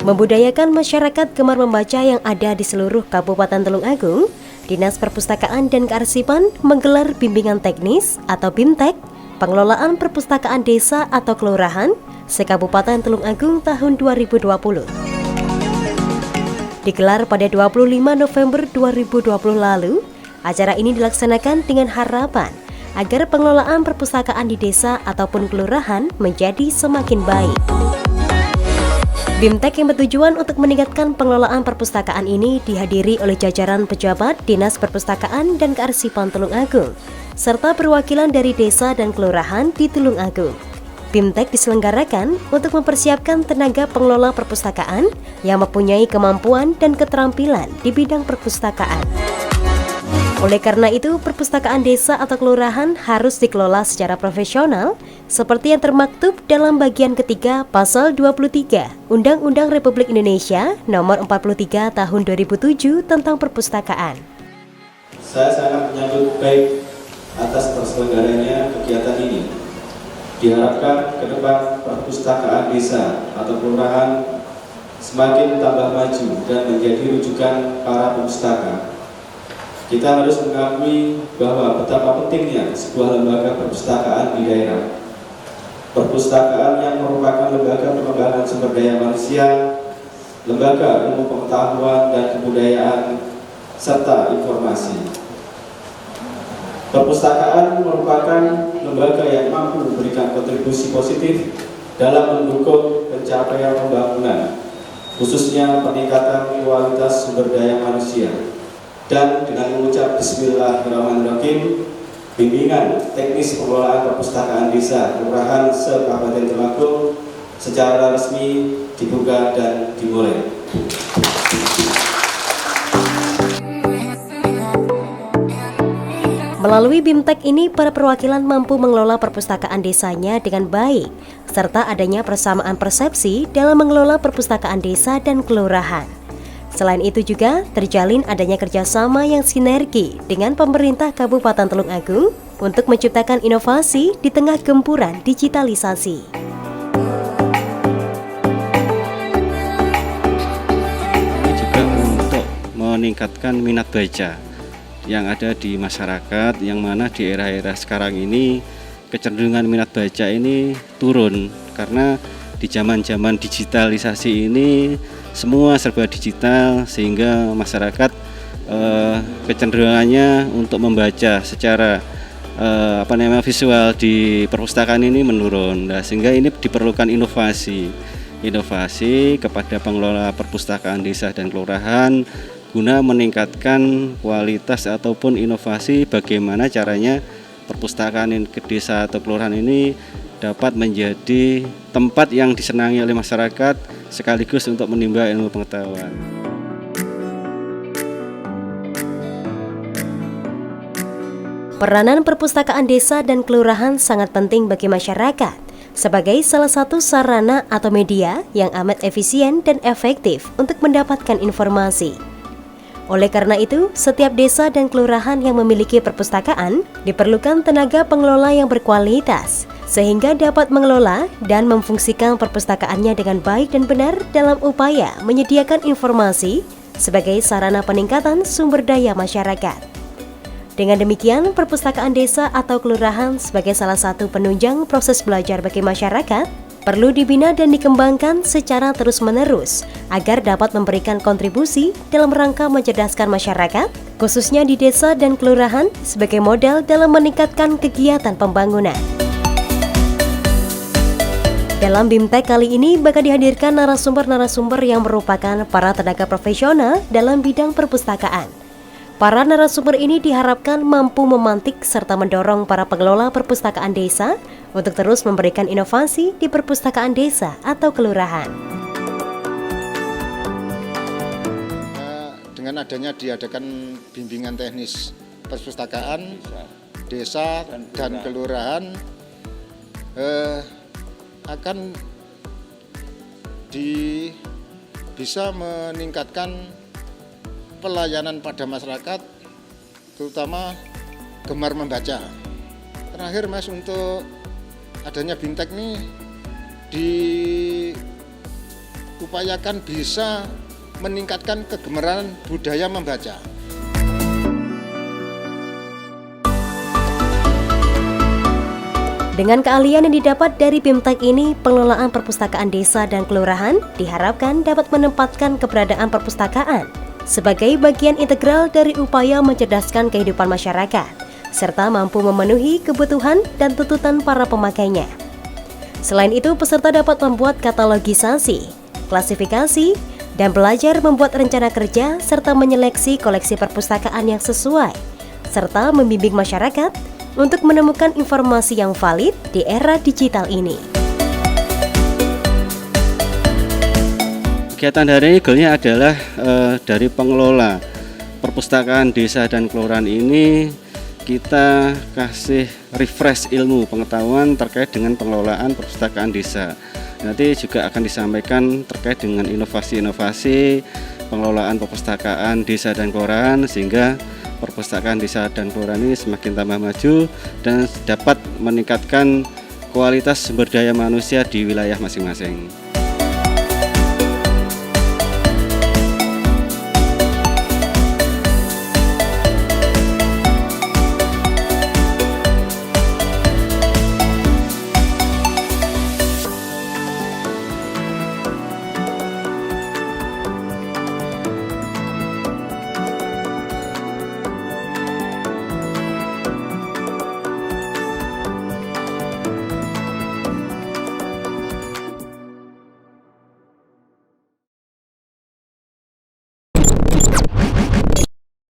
Membudayakan masyarakat gemar membaca yang ada di seluruh Kabupaten Tulungagung, Dinas Perpustakaan dan Kearsipan menggelar bimbingan teknis atau BIMTEK, pengelolaan perpustakaan desa atau kelurahan se-Kabupaten Tulungagung tahun 2020. Digelar pada 25 November 2020 lalu, acara ini dilaksanakan dengan harapan agar pengelolaan perpustakaan di desa ataupun kelurahan menjadi semakin baik. BIMTEK yang bertujuan untuk meningkatkan pengelolaan perpustakaan ini dihadiri oleh jajaran pejabat Dinas Perpustakaan dan Kearsipan Tulungagung, serta perwakilan dari desa dan kelurahan di Tulungagung. BIMTEK diselenggarakan untuk mempersiapkan tenaga pengelola perpustakaan yang mempunyai kemampuan dan keterampilan di bidang perpustakaan. Oleh karena itu, perpustakaan desa atau kelurahan harus dikelola secara profesional seperti yang termaktub dalam bagian ketiga pasal 23 Undang-Undang Republik Indonesia Nomor 43 Tahun 2007 tentang perpustakaan. Saya sangat menyambut baik atas terselenggaranya kegiatan ini. Diharapkan ke depan perpustakaan desa atau kelurahan semakin tambah maju dan menjadi rujukan para pemustaka. Kita harus mengakui bahwa betapa pentingnya sebuah lembaga perpustakaan di daerah. Perpustakaan yang merupakan lembaga pengembangan sumber daya manusia, lembaga ilmu pengetahuan dan kebudayaan, serta informasi. Perpustakaan merupakan lembaga yang mampu memberikan kontribusi positif dalam mendukung pencapaian pembangunan, khususnya peningkatan kualitas sumber daya manusia. Dan dengan mengucap Bismillahirrahmanirrahim, bimbingan teknis pengelolaan perpustakaan desa kelurahan se-Kabupaten Tulungagung secara resmi dibuka dan dimulai. Melalui BIMTEK ini, para perwakilan mampu mengelola perpustakaan desanya dengan baik, serta adanya persamaan persepsi dalam mengelola perpustakaan desa dan kelurahan. Selain itu juga terjalin adanya kerjasama yang sinergi dengan pemerintah Kabupaten Tulungagung untuk menciptakan inovasi di tengah gempuran digitalisasi. Ini juga untuk meningkatkan minat baca yang ada di masyarakat, yang mana di era-era sekarang ini kecenderungan minat baca ini turun karena di zaman-zaman digitalisasi ini semua serba digital, sehingga masyarakat kecenderungannya untuk membaca secara visual di perpustakaan ini menurun. Nah, sehingga ini diperlukan inovasi kepada pengelola perpustakaan desa dan kelurahan guna meningkatkan kualitas ataupun inovasi bagaimana caranya perpustakaan ke desa atau kelurahan ini dapat menjadi tempat yang disenangi oleh masyarakat sekaligus untuk menimba ilmu pengetahuan. Peranan perpustakaan desa dan kelurahan sangat penting bagi masyarakat sebagai salah satu sarana atau media yang amat efisien dan efektif untuk mendapatkan informasi. Oleh karena itu, setiap desa dan kelurahan yang memiliki perpustakaan diperlukan tenaga pengelola yang berkualitas, sehingga dapat mengelola dan memfungsikan perpustakaannya dengan baik dan benar dalam upaya menyediakan informasi sebagai sarana peningkatan sumber daya masyarakat. Dengan demikian, perpustakaan desa atau kelurahan sebagai salah satu penunjang proses belajar bagi masyarakat perlu dibina dan dikembangkan secara terus-menerus agar dapat memberikan kontribusi dalam rangka mencerdaskan masyarakat, khususnya di desa dan kelurahan sebagai modal dalam meningkatkan kegiatan pembangunan. Dalam BIMTEK kali ini bakal dihadirkan narasumber-narasumber yang merupakan para tenaga profesional dalam bidang perpustakaan. Para narasumber ini diharapkan mampu memantik serta mendorong para pengelola perpustakaan desa untuk terus memberikan inovasi di perpustakaan desa atau kelurahan. Dengan adanya diadakan bimbingan teknis perpustakaan desa dan kelurahan akan bisa meningkatkan pelayanan pada masyarakat, terutama gemar membaca. Terakhir Mas, untuk adanya BIMTEK ini upayakan bisa meningkatkan kegemaran budaya membaca. Dengan keahlian yang didapat dari BIMTEK ini, pengelolaan perpustakaan desa dan kelurahan diharapkan dapat menempatkan keberadaan perpustakaan sebagai bagian integral dari upaya mencerdaskan kehidupan masyarakat, serta mampu memenuhi kebutuhan dan tuntutan para pemakainya. Selain itu, peserta dapat membuat katalogisasi, klasifikasi, dan belajar membuat rencana kerja serta menyeleksi koleksi perpustakaan yang sesuai, serta membimbing masyarakat untuk menemukan informasi yang valid di era digital ini. Kegiatan hari ini goalnya adalah dari pengelola perpustakaan desa dan kelurahan ini kita kasih refresh ilmu pengetahuan terkait dengan pengelolaan perpustakaan desa. Nanti juga akan disampaikan terkait dengan inovasi-inovasi pengelolaan perpustakaan desa dan kelurahan sehingga perpustakaan desa dan kelurahan ini semakin tambah maju dan dapat meningkatkan kualitas sumber daya manusia di wilayah masing-masing.